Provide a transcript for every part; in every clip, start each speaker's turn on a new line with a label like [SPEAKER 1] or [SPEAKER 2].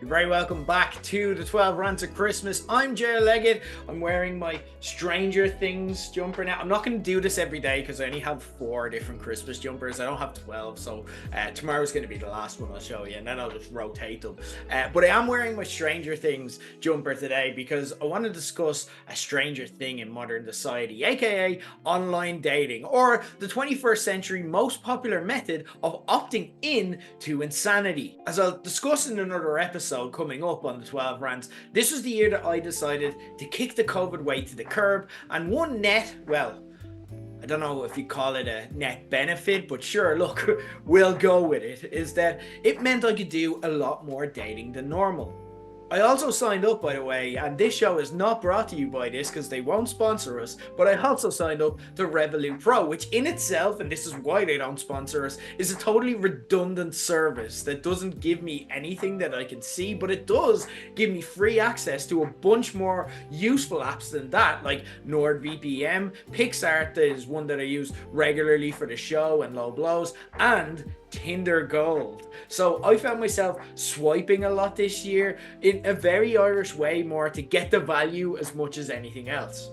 [SPEAKER 1] You're very welcome back to the 12 Rants of Christmas. I'm Jay Leggett. I'm wearing my Stranger Things jumper now. I'm not going to do this every day because I only have 4 different Christmas jumpers. I don't have 12, so tomorrow's going to be the last one I'll show you, and then I'll just rotate them. But I am wearing my Stranger Things jumper today because I want to discuss a stranger thing in modern society, aka online dating, or the 21st century most popular method of opting in to insanity. As I'll discuss in another episode coming up on the 12 Rants, this was the year that I decided to kick the COVID weight to the curb, and one net, well, I don't know if you call it a net benefit, but sure, look, we'll go with it, is that it meant I could do a lot more dating than normal. I also signed up, by the way, and this show is not brought to you by this because they won't sponsor us, but I also signed up to Revolut Pro, which in itself, and this is why they don't sponsor us, is a totally redundant service that doesn't give me anything that I can see, but it does give me free access to a bunch more useful apps than that, like NordVPN, PixArt is one that I use regularly for the show and low blows, and Tinder Gold. So I found myself swiping a lot this year in a very Irish way, more to get the value as much as anything else.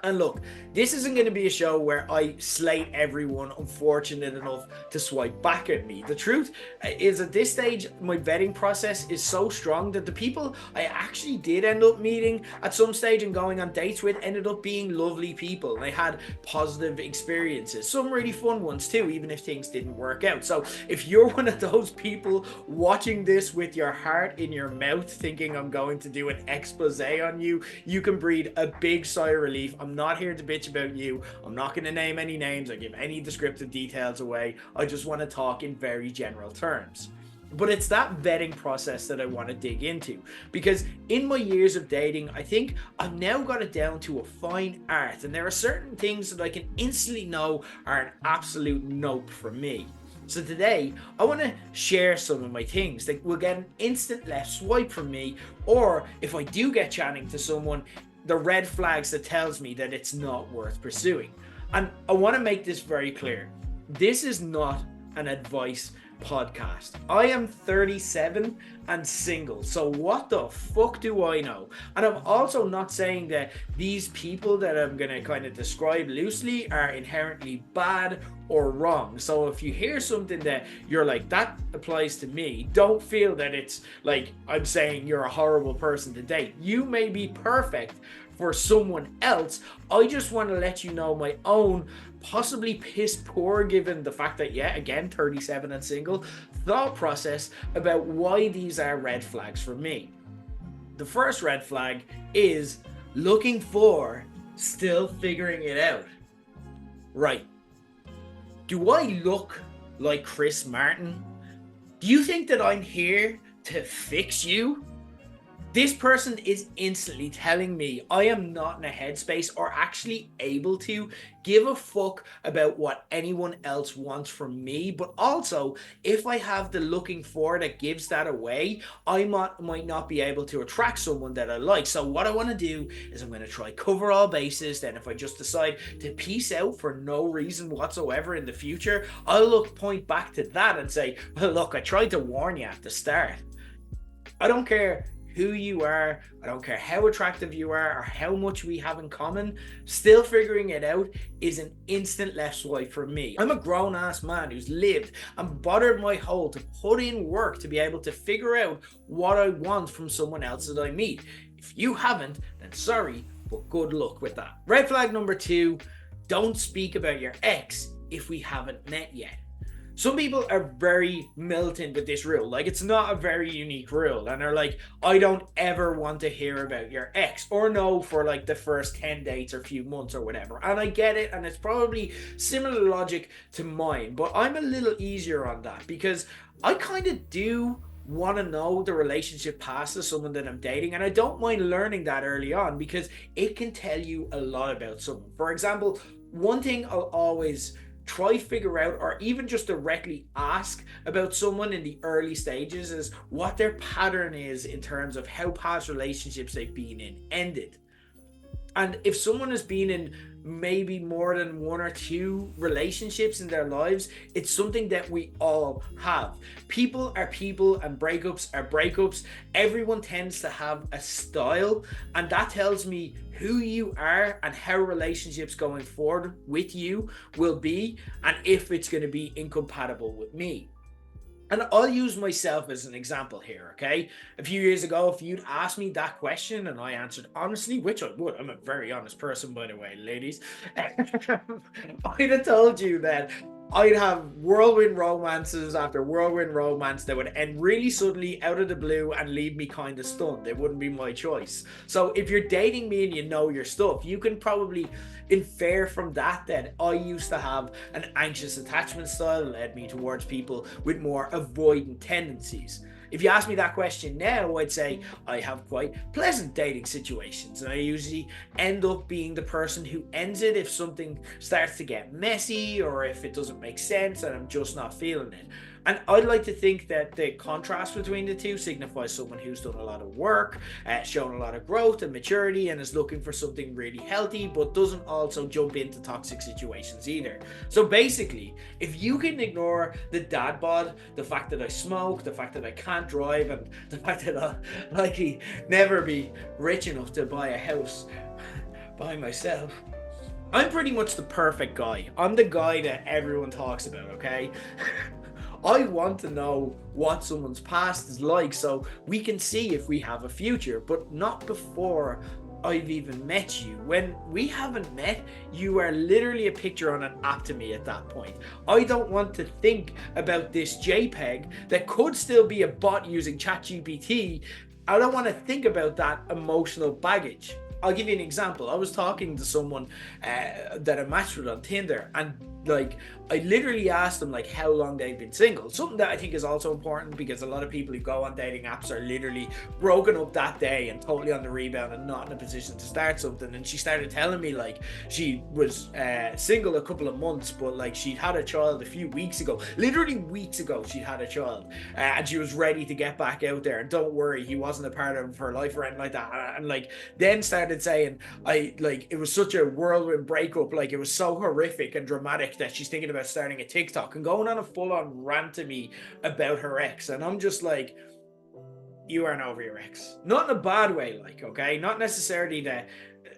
[SPEAKER 1] And look, this isn't going to be a show where I slate everyone unfortunate enough to swipe back at me. The truth is, at this stage, my vetting process is so strong that the people I actually did end up meeting at some stage and going on dates with ended up being lovely people. And I had positive experiences, some really fun ones too, even if things didn't work out. So if you're one of those people watching this with your heart in your mouth thinking I'm going to do an expose on you, you can breathe a big sigh of relief. I'm not here to bitch about you. I'm not going to name any names or give any descriptive details away. I just want to talk in very general terms. But it's that vetting process that I want to dig into, because in my years of dating, I think I've now got it down to a fine art, and there are certain things that I can instantly know are an absolute nope for me. So today, I want to share some of my things that will get an instant left swipe from me, or if I do get chatting to someone, the red flags that tells me that it's not worth pursuing. And I want to make this very clear. This is not an advice podcast. I am 37 and single, so what the fuck do I know? And I'm also not saying that these people that I'm going to kind of describe loosely are inherently bad or wrong. So if you hear something that you're like, that applies to me, don't feel that it's like I'm saying you're a horrible person to date. You may be perfect for someone else. I just want to let you know my own possibly piss poor, given the fact that, yeah, again, 37 and single, thought process about why these are red flags for me. The first red flag is looking for, still figuring it out. Right. Do I look like Chris Martin? Do you think that I'm here to fix you? This person is instantly telling me I am not in a headspace or actually able to give a fuck about what anyone else wants from me. But also, if I have the looking for that gives that away, I might not be able to attract someone that I like. So what I want to do is I'm going to try cover all bases. Then if I just decide to peace out for no reason whatsoever in the future, I'll point back to that and say, well, look, I tried to warn you at the start. I don't care who you are, I don't care how attractive you are or how much we have in common, still figuring it out is an instant left swipe for me. I'm a grown ass man who's lived and bothered my hole to put in work to be able to figure out what I want from someone else that I meet. If you haven't, then sorry, but good luck with that. Red flag number 2, don't speak about your ex if we haven't met yet. Some people are very militant with this rule. Like, it's not a very unique rule. And they're like, I don't ever want to hear about your ex or know for like the first 10 dates or few months or whatever. And I get it. And it's probably similar logic to mine. But I'm a little easier on that because I kind of do want to know the relationship past to someone that I'm dating. And I don't mind learning that early on because it can tell you a lot about someone. For example, one thing I'll always try figure out or even just directly ask about someone in the early stages is what their pattern is in terms of how past relationships they've been in ended. And if someone has been in maybe more than one or two relationships in their lives, it's something that we all have. People are people and breakups are breakups. Everyone tends to have a style, and that tells me who you are and how relationships going forward with you will be, and if it's going to be incompatible with me. And I'll use myself as an example here, okay? A few years ago, if you'd asked me that question and I answered honestly, which I would, I'm a very honest person, by the way, ladies, I'd have told you that I'd have whirlwind romances after whirlwind romance that would end really suddenly out of the blue and leave me kind of stunned. It wouldn't be my choice. So if you're dating me and you know your stuff, you can probably infer from that that I used to have an anxious attachment style that led me towards people with more avoidant tendencies. If you ask me that question now, I'd say I have quite pleasant dating situations, and I usually end up being the person who ends it if something starts to get messy or if it doesn't make sense and I'm just not feeling it. And I'd like to think that the contrast between the two signifies someone who's done a lot of work, shown a lot of growth and maturity, and is looking for something really healthy, but doesn't also jump into toxic situations either. So basically, if you can ignore the dad bod, the fact that I smoke, the fact that I can't drive, and the fact that I'll likely never be rich enough to buy a house by myself, I'm pretty much the perfect guy. I'm the guy that everyone talks about, okay? I want to know what someone's past is like so we can see if we have a future, but not before I've even met you. When we haven't met, you are literally a picture on an app to me at that point. I don't want to think about this JPEG that could still be a bot using ChatGPT. I don't want to think about that emotional baggage. I'll give you an example. I was talking to someone that I matched with on Tinder, and like I literally asked them like how long they've been single. Something that I think is also important because a lot of people who go on dating apps are literally broken up that day and totally on the rebound and not in a position to start something. And she started telling me like she was single a couple of months, but like she'd had a child a few weeks ago. Literally weeks ago she'd had a child, and she was ready to get back out there. And don't worry, he wasn't a part of her life or anything like that. And like then started saying it was such a whirlwind breakup, like it was so horrific and dramatic that she's thinking about starting a TikTok and going on a full-on rant to me about her ex. And I'm just like, you aren't over your ex. Not in a bad way, like, okay? Not necessarily that,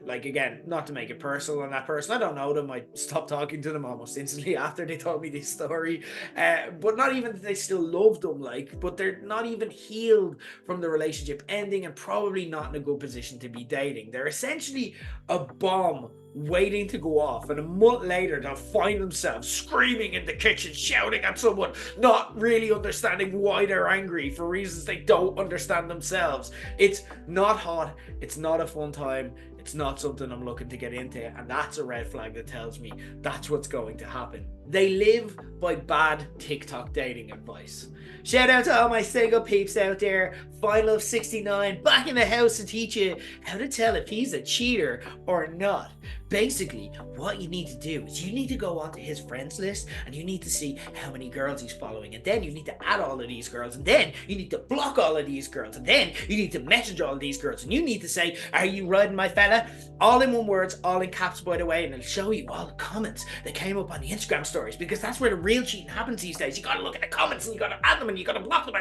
[SPEAKER 1] like, again, not to make it personal on that person. I don't know them. I stopped talking to them almost instantly after they told me this story. But not even that they still love them, like, but they're not even healed from the relationship ending and probably not in a good position to be dating. They're essentially a bomb waiting to go off, and a month later they'll find themselves screaming in the kitchen, shouting at someone, not really understanding why they're angry for reasons they don't understand themselves. It's not hot, it's not a fun time, it's not something I'm looking to get into, and that's a red flag that tells me that's what's going to happen. They live by bad TikTok dating advice. Shout out to all my single peeps out there. Final of 69, back in the house to teach you how to tell if he's a cheater or not. Basically, what you need to do is you need to go onto his friends list and you need to see how many girls he's following, and then you need to add all of these girls, and then you need to block all of these girls, and then you need to message all of these girls, and you need to say, "Are you riding my fella?" All in one words, all in caps, by the way, and it'll show you all the comments that came up on the Instagram stories, because that's where the real cheating happens these days. You gotta look at the comments and you gotta add them and you gotta block them.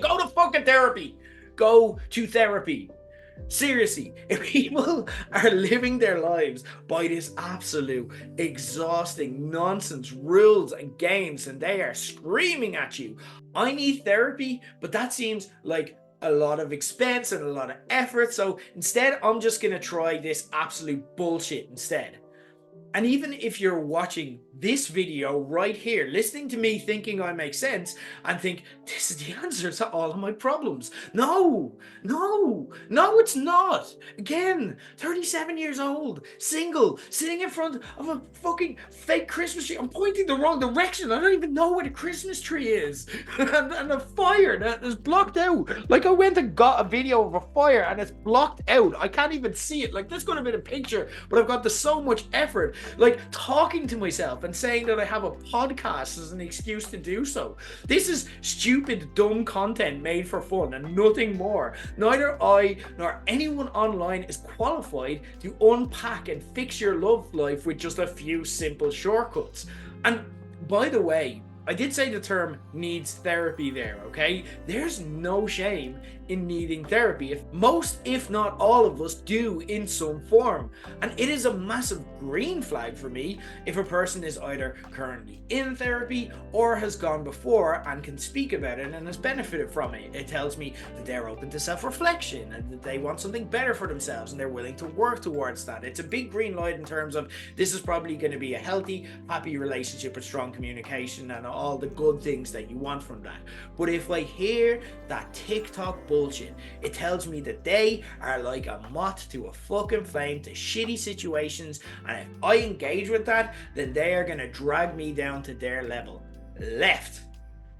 [SPEAKER 1] Go to fucking therapy. Go to therapy. Seriously, if people are living their lives by this absolute exhausting nonsense rules and games and they are screaming at you, I need therapy, but that seems like a lot of expense and a lot of effort. So instead, I'm just going to try this absolute bullshit instead. And even if you're watching this video right here, listening to me thinking I make sense and think this is the answer to all of my problems. No, it's not. Again, 37 years old, single, sitting in front of a fucking fake Christmas tree. I'm pointing the wrong direction. I don't even know where the Christmas tree is. and a fire that is blocked out. Like I went and got a video of a fire and it's blocked out. I can't even see it. Like this could have been a picture, but I've got so much effort Like talking to myself and saying that I have a podcast is an excuse to do so. This is stupid, dumb content made for fun and nothing more. Neither I nor anyone online is qualified to unpack and fix your love life with just a few simple shortcuts. And by the way, I did say the term needs therapy there, okay? There's no shame in needing therapy. If most, if not all of us, do in some form. And it is a massive green flag for me if a person is either currently in therapy or has gone before and can speak about it and has benefited from it. It tells me that they're open to self-reflection and that they want something better for themselves and they're willing to work towards that. It's a big green light in terms of this is probably going to be a healthy, happy relationship with strong communication and all the good things that you want from that. But if I hear that TikTok bullshit, it tells me that they are like a moth to a fucking flame to shitty situations, and if I engage with that, then they are going to drag me down to their level. Left.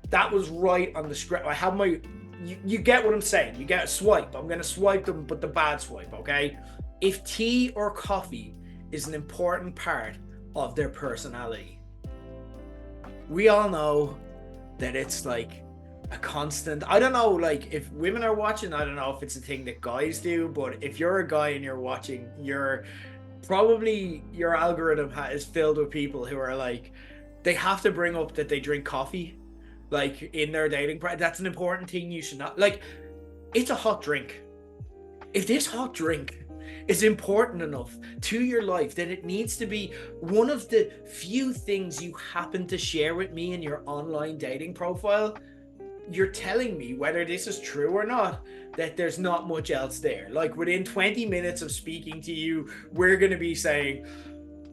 [SPEAKER 1] That was right on the script. I have my... You get what I'm saying. You get a swipe. I'm going to swipe them, but the bad swipe, okay? If tea or coffee is an important part of their personality, we all know that it's like a constant. I don't know, like if women are watching, I don't know if it's a thing that guys do, but if you're a guy and you're watching, you're probably, your algorithm is filled with people who are like, they have to bring up that they drink coffee, like in their dating. That's an important thing. You should not, like, it's a hot drink. If this hot drink is important enough to your life that it needs to be one of the few things you happen to share with me in your online dating profile, you're telling me, whether this is true or not, that there's not much else there. Like within 20 minutes of speaking to you, we're going to be saying,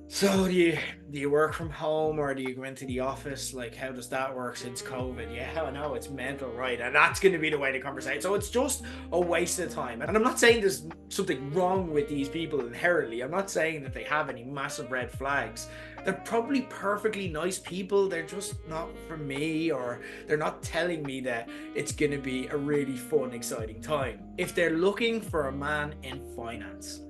[SPEAKER 1] so do you work from home or do you go into the office? Like, how does that work since COVID? Yeah, I know, it's mental, right? And that's going to be the way to conversate. So it's just a waste of time. And I'm not saying there's something wrong with these people inherently. I'm not saying that they have any massive red flags. They're probably perfectly nice people. They're just not for me, or they're not telling me that it's going to be a really fun, exciting time. If they're looking for a man in finance,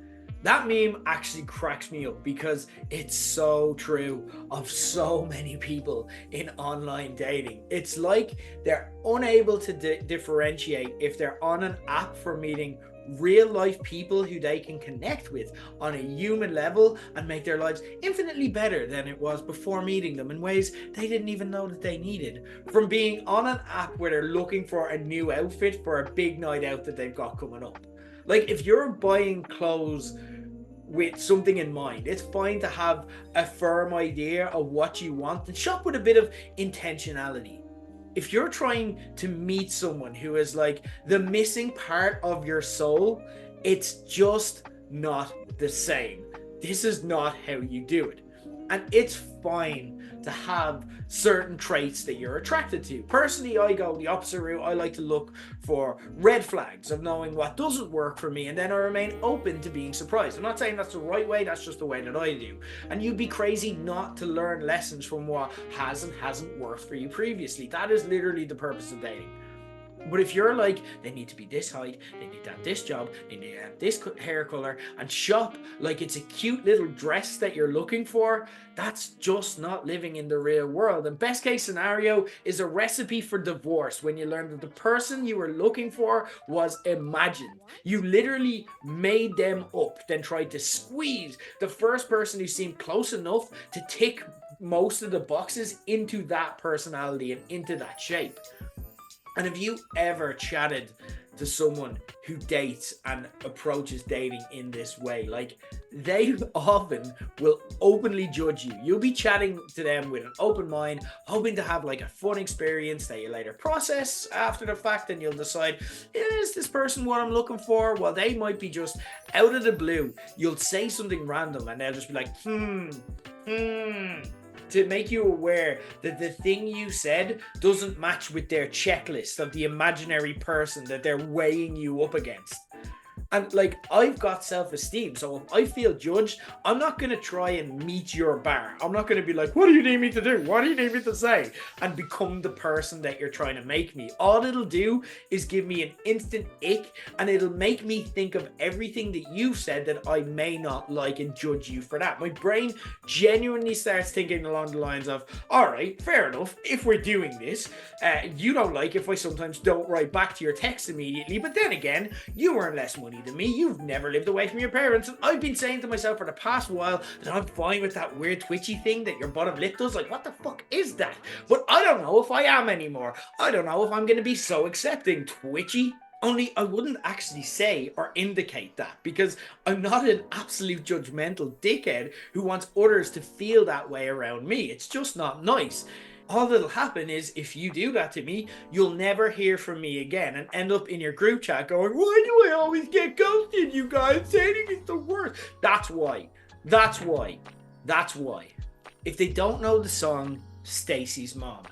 [SPEAKER 1] that meme actually cracks me up because it's so true of so many people in online dating. It's like they're unable to differentiate if they're on an app for meeting real life people who they can connect with on a human level and make their lives infinitely better than it was before meeting them in ways they didn't even know that they needed. From being on an app where they're looking for a new outfit for a big night out that they've got coming up. Like if you're buying clothes with something in mind, it's fine to have a firm idea of what you want and shop with a bit of intentionality. If you're trying to meet someone who is like the missing part of your soul, it's just not the same. This is not how you do it. And it's fine to have certain traits that you're attracted to. Personally, I go the opposite route. I like to look for red flags of knowing what doesn't work for me, and then I remain open to being surprised. I'm not saying that's the right way, that's just the way that I do. And you'd be crazy not to learn lessons from what has and hasn't worked for you previously. That is literally the purpose of dating. But if you're like, they need to be this height, they need to have this job, they need to have this hair color, and shop like it's a cute little dress that you're looking for, that's just not living in the real world. And best case scenario is a recipe for divorce when you learn that the person you were looking for was imagined. You literally made them up, then tried to squeeze the first person who seemed close enough to tick most of the boxes into that personality and into that shape. And have you ever chatted to someone who dates and approaches dating in this way? Like, they often will openly judge you. You'll be chatting to them with an open mind, hoping to have like a fun experience that you later process after the fact, and you'll decide, is this person what I'm looking for? Well, they might be just out of the blue. You'll say something random and they'll just be like, to make you aware that the thing you said doesn't match with their checklist of the imaginary person that they're weighing you up against. And like, I've got self-esteem, so if I feel judged, I'm not going to try and meet your bar. I'm not going to be like, what do you need me to do? What do you need me to say? And become the person that you're trying to make me. All it'll do is give me an instant ick, and it'll make me think of everything that you've said that I may not like and judge you for that. My brain genuinely starts thinking along the lines of, all right, fair enough, if we're doing this, you don't like if I sometimes don't write back to your text immediately, but then again, you earn less money than me, you've never lived away from your parents, and I've been saying to myself for the past while that I'm fine with that weird twitchy thing that your bottom lip does. Like, what the fuck is that? But I don't know if I am anymore. I don't know if I'm going to be so accepting. Twitchy? Only I wouldn't actually say or indicate that, because I'm not an absolute judgmental dickhead who wants others to feel that way around me. It's just not nice. All that'll happen is, if you do that to me, you'll never hear from me again and end up in your group chat going, why do I always get ghosted, you guys? Dating is the worst. That's why. That's why. That's why. If they don't know the song Stacy's Mom,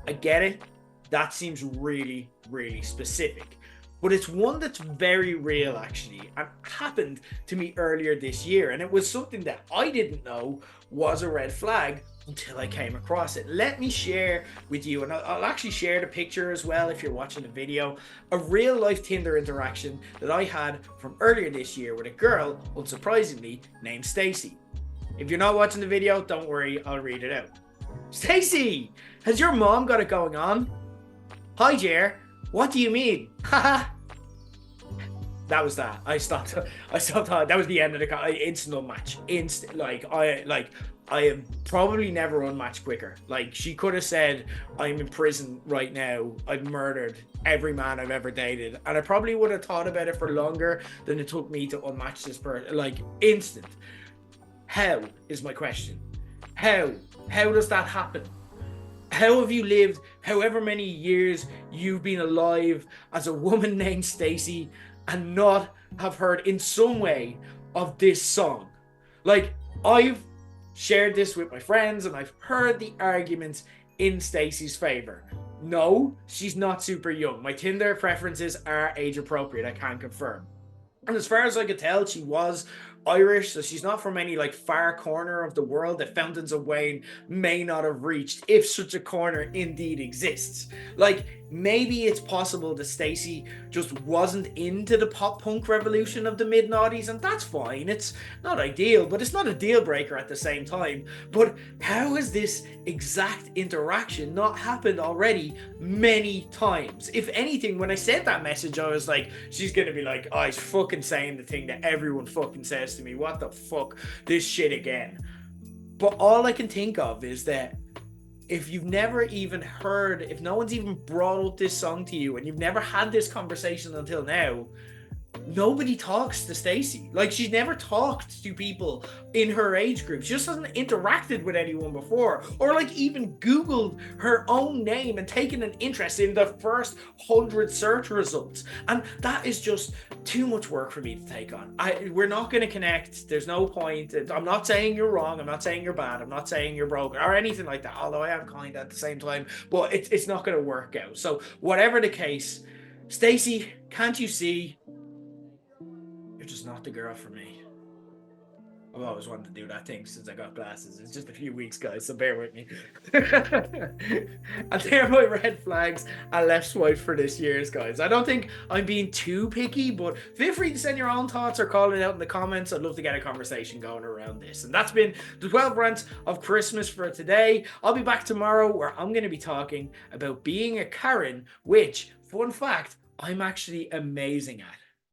[SPEAKER 1] I get it. That seems really, really specific. But it's one that's very real, actually, and happened to me earlier this year. And it was something that I didn't know was a red flag until I came across it. Let me share with you, and I'll actually share the picture as well if you're watching the video, a real life Tinder interaction that I had from earlier this year with a girl, unsurprisingly, named Stacy. If you're not watching the video, don't worry, I'll read it out. Stacy, has your mom got it going on? Hi, Jer. What do you mean? Haha. That was that. I stopped. That was the end of the instant unmatch. I have probably never unmatched quicker. Like, she could have said, I'm in prison right now, I've murdered every man I've ever dated, and I probably would have thought about it for longer than it took me to unmatch this person. Like, instant. How is my question? How does that happen? How have you lived however many years you've been alive as a woman named Stacy and not have heard in some way of this song? Like, I've shared this with my friends and I've heard the arguments in Stacy's favor. No, she's not super young. My Tinder preferences are age appropriate, I can confirm. And as far as I could tell, she was Irish, so she's not from any like far corner of the world that Fountains of Wayne may not have reached, if such a corner indeed exists. Like, maybe it's possible that Stacey just wasn't into the pop punk revolution of the mid-noughties, and that's fine. It's not ideal, but it's not a deal breaker at the same time. But how has this exact interaction not happened already many times? If anything, when I sent that message, I was like, she's gonna be like, oh, he's fucking saying the thing that everyone fucking says to me. What the fuck? This shit again. But all I can think of is that if you've never even heard, if no one's even brought up this song to you and you've never had this conversation until now, nobody talks to Stacey. Like, she's never talked to people in her age group. She just hasn't interacted with anyone before, or like even Googled her own name and taken an interest in the first 100 search results. And that is just too much work for me to take on. We're not going to connect. There's no point. I'm not saying you're wrong. I'm not saying you're bad. I'm not saying you're broken or anything like that, although I am kind at the same time, but it's not going to work out. So whatever the case, Stacey, can't you see? You're just not the girl for me. I've always wanted to do that thing since I got glasses. It's just a few weeks, guys, so bear with me. And they're my red flags and left swipe for this year's, guys. I don't think I'm being too picky, but feel free to send your own thoughts or call it out in the comments. I'd love to get a conversation going around this. And that's been the 12 Rants of Christmas for today. I'll be back tomorrow where I'm going to be talking about being a Karen, which, fun fact, I'm actually amazing at.